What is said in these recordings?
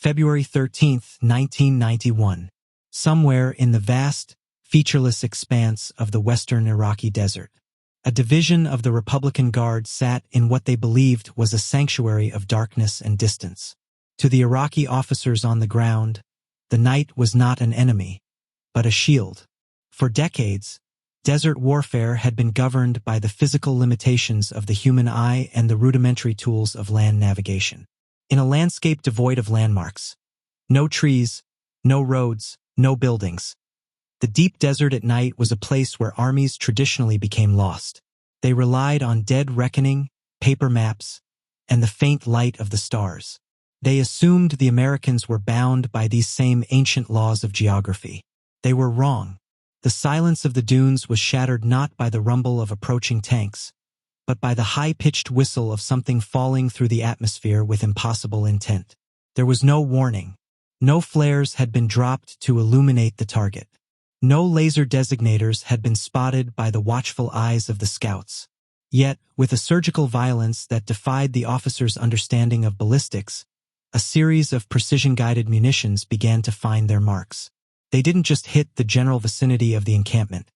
February 13, 1991. Somewhere in the vast, featureless expanse of the western Iraqi desert, a division of the Republican Guard sat in what they believed was a sanctuary of darkness and distance. To the Iraqi officers on the ground, the night was not an enemy, but a shield. For decades, desert warfare had been governed by the physical limitations of the human eye and the rudimentary tools of land navigation. In a landscape devoid of landmarks, no trees, no roads, no buildings, the deep desert at night was a place where armies traditionally became lost. They relied on dead reckoning, paper maps, and the faint light of the stars. They assumed the Americans were bound by these same ancient laws of geography. They were wrong. The silence of the dunes was shattered not by the rumble of approaching tanks, but by the high-pitched whistle of something falling through the atmosphere with impossible intent. There was no warning. No flares had been dropped to illuminate the target. No laser designators had been spotted by the watchful eyes of the scouts. Yet, with a surgical violence that defied the officers' understanding of ballistics, a series of precision-guided munitions began to find their marks. They didn't just hit the general vicinity of the encampment.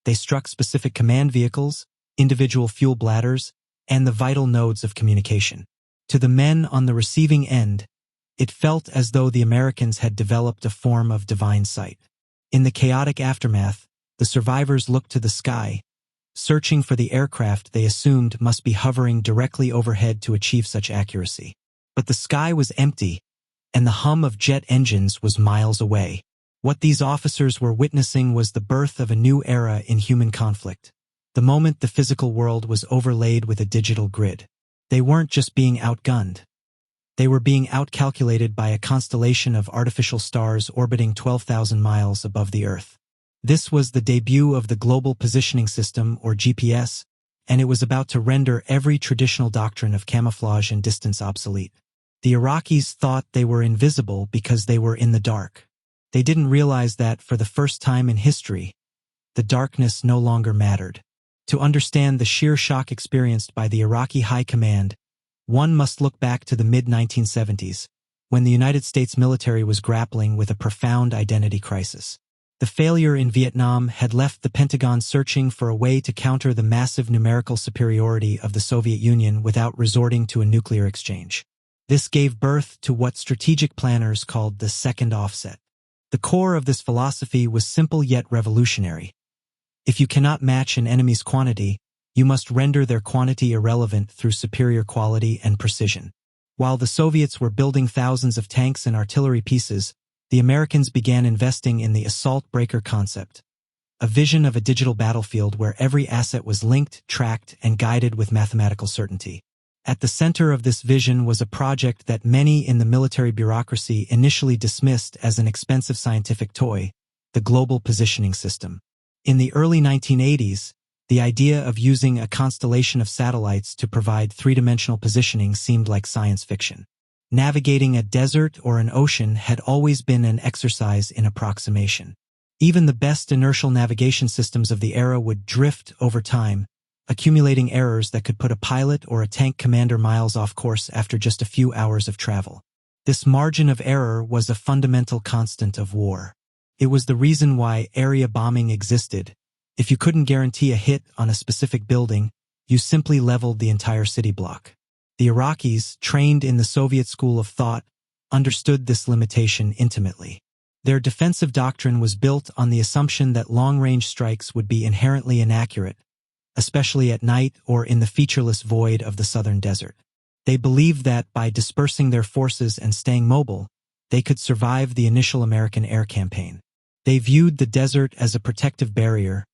They struck specific command vehicles, individual fuel bladders, and the vital nodes of communication. To the men on the receiving end, it felt as though the Americans had developed a form of divine sight. In the chaotic aftermath, the survivors looked to the sky, searching for the aircraft they assumed must be hovering directly overhead to achieve such accuracy. But the sky was empty, and the hum of jet engines was miles away. What these officers were witnessing was the birth of a new era in human conflict. The moment the physical world was overlaid with a digital grid. They weren't just being outgunned. They were being outcalculated by a constellation of artificial stars orbiting 12,000 miles above the Earth. This was the debut of the Global Positioning System, or GPS, and it was about to render every traditional doctrine of camouflage and distance obsolete. The Iraqis thought they were invisible because they were in the dark. They didn't realize that, for the first time in history, the darkness no longer mattered. To understand the sheer shock experienced by the Iraqi High Command, one must look back to the mid-1970s, when the United States military was grappling with a profound identity crisis. The failure in Vietnam had left the Pentagon searching for a way to counter the massive numerical superiority of the Soviet Union without resorting to a nuclear exchange. This gave birth to what strategic planners called the second offset. The core of this philosophy was simple yet revolutionary. If you cannot match an enemy's quantity, you must render their quantity irrelevant through superior quality and precision. While the Soviets were building thousands of tanks and artillery pieces, the Americans began investing in the assault breaker concept, a vision of a digital battlefield where every asset was linked, tracked, and guided with mathematical certainty. At the center of this vision was a project that many in the military bureaucracy initially dismissed as an expensive scientific toy, the Global Positioning System. In the early 1980s, the idea of using a constellation of satellites to provide three-dimensional positioning seemed like science fiction. Navigating a desert or an ocean had always been an exercise in approximation. Even the best inertial navigation systems of the era would drift over time, accumulating errors that could put a pilot or a tank commander miles off course after just a few hours of travel. This margin of error was a fundamental constant of war. It was the reason why area bombing existed. If you couldn't guarantee a hit on a specific building, you simply leveled the entire city block. The Iraqis, trained in the Soviet school of thought, understood this limitation intimately. Their defensive doctrine was built on the assumption that long-range strikes would be inherently inaccurate, especially at night or in the featureless void of the southern desert. They believed that by dispersing their forces and staying mobile, they could survive the initial American air campaign. They viewed the desert as a protective barrier,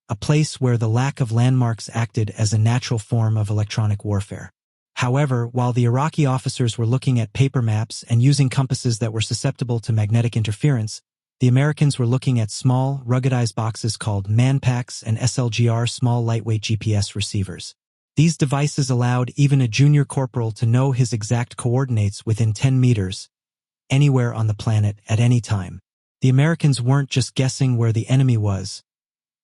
a place where the lack of landmarks acted as a natural form of electronic warfare. However, while the Iraqi officers were looking at paper maps and using compasses that were susceptible to magnetic interference, the Americans were looking at small, ruggedized boxes called manpacks and SLGR, small lightweight GPS receivers. These devices allowed even a junior corporal to know his exact coordinates within 10 meters, anywhere on the planet at any time. The Americans weren't just guessing where the enemy was.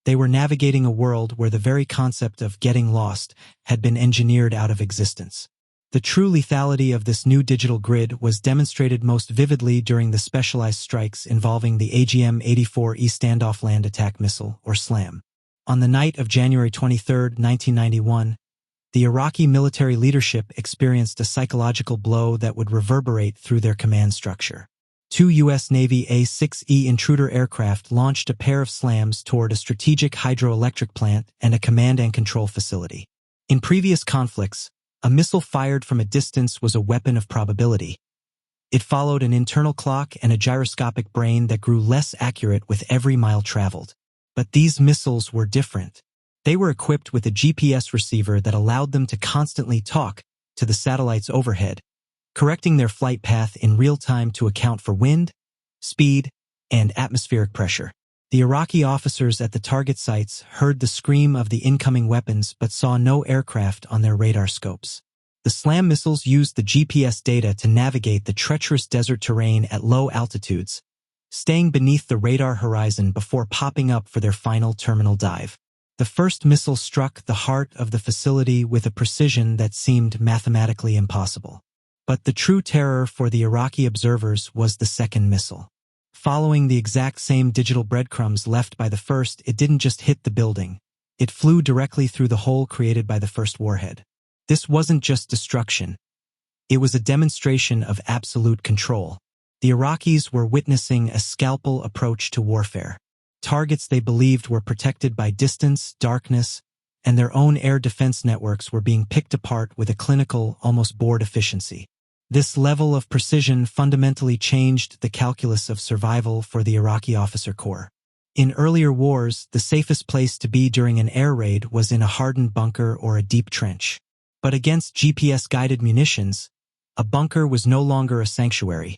They were navigating a world where the very concept of getting lost had been engineered out of existence. The true lethality of this new digital grid was demonstrated most vividly during the specialized strikes involving the AGM-84E Standoff Land Attack Missile, or SLAM. On the night of January 23, 1991, the Iraqi military leadership experienced a psychological blow that would reverberate through their command structure. Two U.S. Navy A-6E Intruder aircraft launched a pair of SLAMs toward a strategic hydroelectric plant and a command and control facility. In previous conflicts, a missile fired from a distance was a weapon of probability. It followed an internal clock and a gyroscopic brain that grew less accurate with every mile traveled. But these missiles were different. They were equipped with a GPS receiver that allowed them to constantly talk to the satellites overhead, correcting their flight path in real time to account for wind, speed, and atmospheric pressure. The Iraqi officers at the target sites heard the scream of the incoming weapons but saw no aircraft on their radar scopes. The SLAM missiles used the GPS data to navigate the treacherous desert terrain at low altitudes, staying beneath the radar horizon before popping up for their final terminal dive. The first missile struck the heart of the facility with a precision that seemed mathematically impossible. But the true terror for the Iraqi observers was the second missile. Following the exact same digital breadcrumbs left by the first, it didn't just hit the building. It flew directly through the hole created by the first warhead. This wasn't just destruction. It was a demonstration of absolute control. The Iraqis were witnessing a scalpel approach to warfare. Targets they believed were protected by distance, darkness, and their own air defense networks were being picked apart with a clinical, almost bored efficiency. This level of precision fundamentally changed the calculus of survival for the Iraqi officer corps. In earlier wars, the safest place to be during an air raid was in a hardened bunker or a deep trench. But against GPS-guided munitions, a bunker was no longer a sanctuary.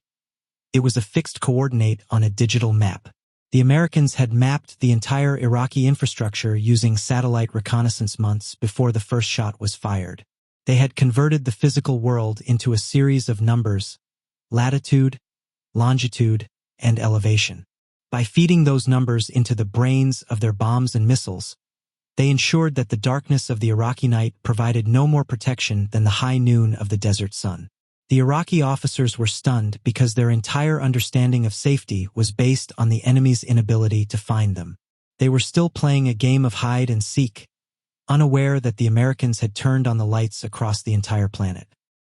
It was a fixed coordinate on a digital map. The Americans had mapped the entire Iraqi infrastructure using satellite reconnaissance months before the first shot was fired. They had converted the physical world into a series of numbers: latitude, longitude, and elevation. By feeding those numbers into the brains of their bombs and missiles, they ensured that the darkness of the Iraqi night provided no more protection than the high noon of the desert sun. The Iraqi officers were stunned because their entire understanding of safety was based on the enemy's inability to find them. They were still playing a game of hide and seek, unaware that the Americans had turned on the lights across the entire planet.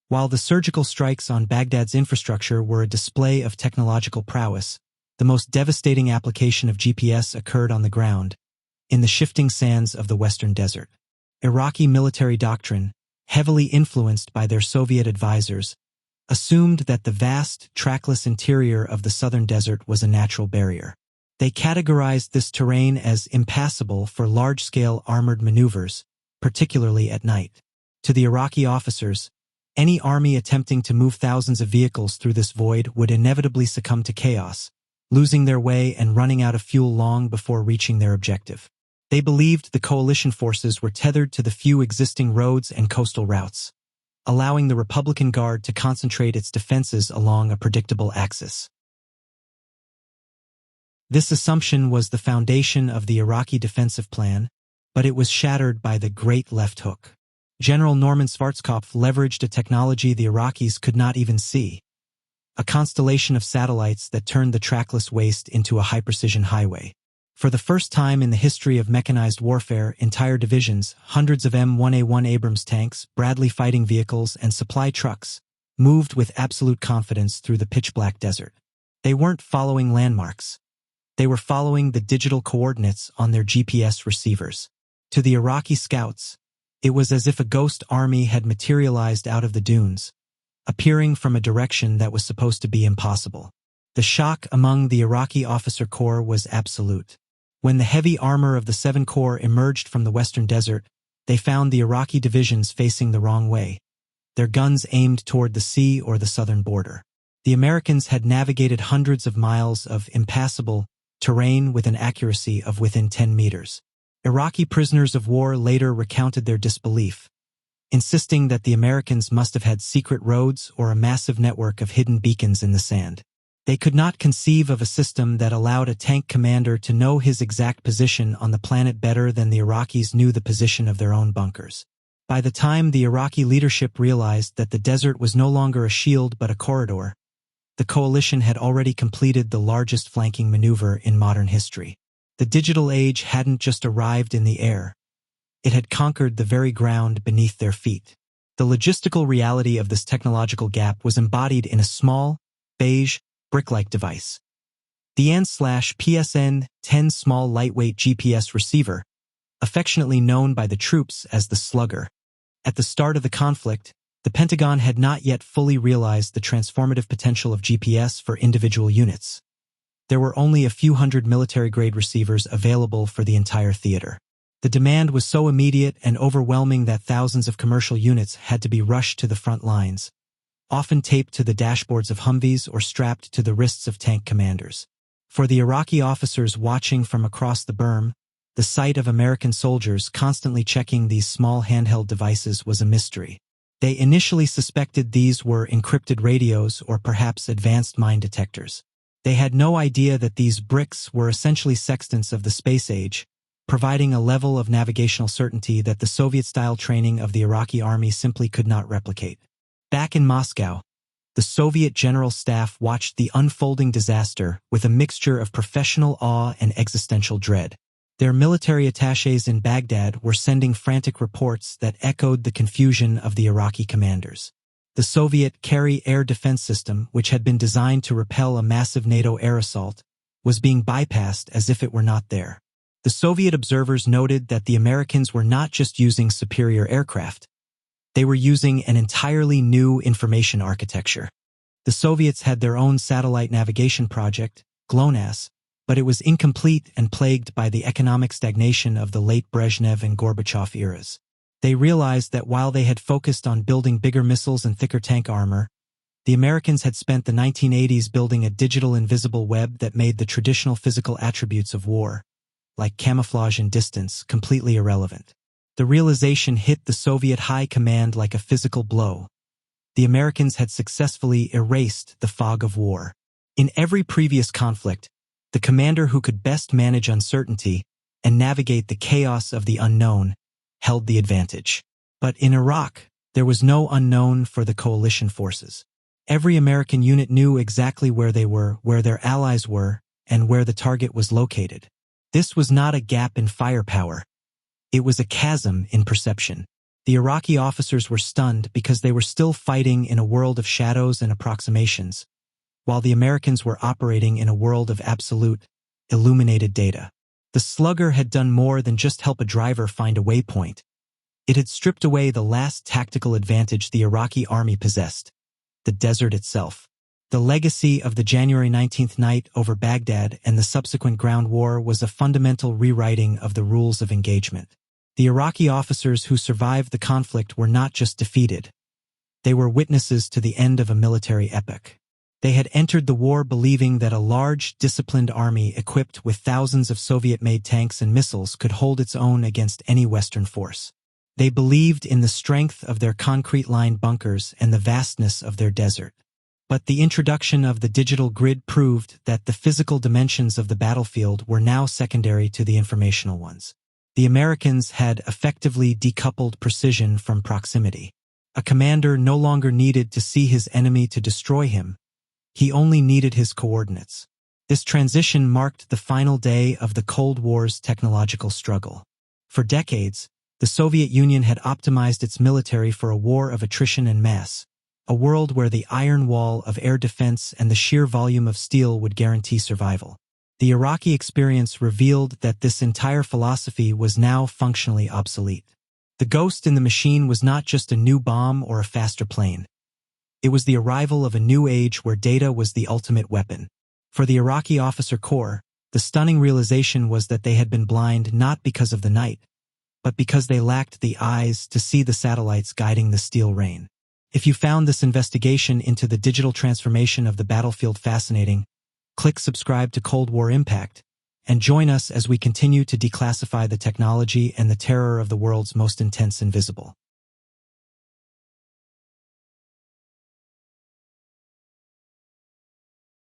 While the surgical strikes on Baghdad's infrastructure were a display of technological prowess, the most devastating application of GPS occurred on the ground, in the shifting sands of the Western Desert. Iraqi military doctrine, heavily influenced by their Soviet advisors, assumed that the vast, trackless interior of the southern desert was a natural barrier. They categorized this terrain as impassable for large-scale armored maneuvers, particularly at night. To the Iraqi officers, any army attempting to move thousands of vehicles through this void would inevitably succumb to chaos, losing their way and running out of fuel long before reaching their objective. They believed the coalition forces were tethered to the few existing roads and coastal routes, allowing the Republican Guard to concentrate its defenses along a predictable axis. This assumption was the foundation of the Iraqi defensive plan, but it was shattered by the Great Left Hook. General Norman Schwarzkopf leveraged a technology the Iraqis could not even see, a constellation of satellites that turned the trackless waste into a high-precision highway. For the first time in the history of mechanized warfare, entire divisions, hundreds of M1A1 Abrams tanks, Bradley fighting vehicles, and supply trucks moved with absolute confidence through the pitch-black desert. They weren't following landmarks. They were following the digital coordinates on their GPS receivers. To the Iraqi scouts, it was as if a ghost army had materialized out of the dunes, appearing from a direction that was supposed to be impossible. The shock among the Iraqi officer corps was absolute. When the heavy armor of the 7 Corps emerged from the western desert, they found the Iraqi divisions facing the wrong way, their guns aimed toward the sea or the southern border. The Americans had navigated hundreds of miles of impassable terrain with an accuracy of within 10 meters. Iraqi prisoners of war later recounted their disbelief, insisting that the Americans must have had secret roads or a massive network of hidden beacons in the sand. They could not conceive of a system that allowed a tank commander to know his exact position on the planet better than the Iraqis knew the position of their own bunkers. By the time the Iraqi leadership realized that the desert was no longer a shield but a corridor, the coalition had already completed the largest flanking maneuver in modern history. The digital age hadn't just arrived in the air. It had conquered the very ground beneath their feet. The logistical reality of this technological gap was embodied in a small, beige, brick-like device. The AN/PSN-10 small lightweight GPS receiver, affectionately known by the troops as the Slugger. At the start of the conflict, the Pentagon had not yet fully realized the transformative potential of GPS for individual units. There were only a few hundred military-grade receivers available for the entire theater. The demand was so immediate and overwhelming that thousands of commercial units had to be rushed to the front lines, often taped to the dashboards of Humvees or strapped to the wrists of tank commanders. For the Iraqi officers watching from across the berm, the sight of American soldiers constantly checking these small handheld devices was a mystery. They initially suspected these were encrypted radios or perhaps advanced mine detectors. They had no idea that these bricks were essentially sextants of the space age, providing a level of navigational certainty that the Soviet-style training of the Iraqi army simply could not replicate. Back in Moscow, the Soviet General Staff watched the unfolding disaster with a mixture of professional awe and existential dread. Their military attachés in Baghdad were sending frantic reports that echoed the confusion of the Iraqi commanders. The Soviet Kerry air defense system, which had been designed to repel a massive NATO air assault, was being bypassed as if it were not there. The Soviet observers noted that the Americans were not just using superior aircraft. They were using an entirely new information architecture. The Soviets had their own satellite navigation project, GLONASS, but it was incomplete and plagued by the economic stagnation of the late Brezhnev and Gorbachev eras. They realized that while they had focused on building bigger missiles and thicker tank armor, the Americans had spent the 1980s building a digital invisible web that made the traditional physical attributes of war, like camouflage and distance, completely irrelevant. The realization hit the Soviet high command like a physical blow. The Americans had successfully erased the fog of war. In every previous conflict, the commander who could best manage uncertainty and navigate the chaos of the unknown held the advantage. But in Iraq, there was no unknown for the coalition forces. Every American unit knew exactly where they were, where their allies were, and where the target was located. This was not a gap in firepower. It was a chasm in perception. The Iraqi officers were stunned because they were still fighting in a world of shadows and approximations, while the Americans were operating in a world of absolute, illuminated data. The Slugger had done more than just help a driver find a waypoint. It had stripped away the last tactical advantage the Iraqi army possessed, the desert itself. The legacy of the January 19th night over Baghdad and the subsequent ground war was a fundamental rewriting of the rules of engagement. The Iraqi officers who survived the conflict were not just defeated. They were witnesses to the end of a military epoch. They had entered the war believing that a large, disciplined army equipped with thousands of Soviet-made tanks and missiles could hold its own against any Western force. They believed in the strength of their concrete-lined bunkers and the vastness of their desert. But the introduction of the digital grid proved that the physical dimensions of the battlefield were now secondary to the informational ones. The Americans had effectively decoupled precision from proximity. A commander no longer needed to see his enemy to destroy him. He only needed his coordinates. This transition marked the final day of the Cold War's technological struggle. For decades, the Soviet Union had optimized its military for a war of attrition and mass, a world where the iron wall of air defense and the sheer volume of steel would guarantee survival. The Iraqi experience revealed that this entire philosophy was now functionally obsolete. The ghost in the machine was not just a new bomb or a faster plane. It was the arrival of a new age where data was the ultimate weapon. For the Iraqi officer corps, the stunning realization was that they had been blind not because of the night, but because they lacked the eyes to see the satellites guiding the steel rain. If you found this investigation into the digital transformation of the battlefield fascinating, click subscribe to Cold War Impact, and join us as we continue to declassify the technology and the terror of the world's most intense invisible.